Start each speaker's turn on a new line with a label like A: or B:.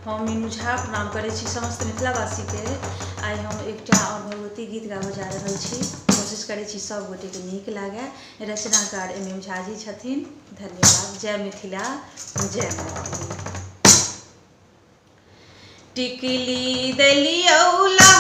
A: हम मीनू झा प्रणाम करै छी समस्त मिथिलावासी के। आई हम एकटा और भगवती गीत गाबऽ जा रहल छी। कोशिश करै छी सब गोटे के नीक लागे। रचनाकार MM झा जी छथिन। धन्यवाद। जय मिथिला, जय मैथिली। टिकली दलियौला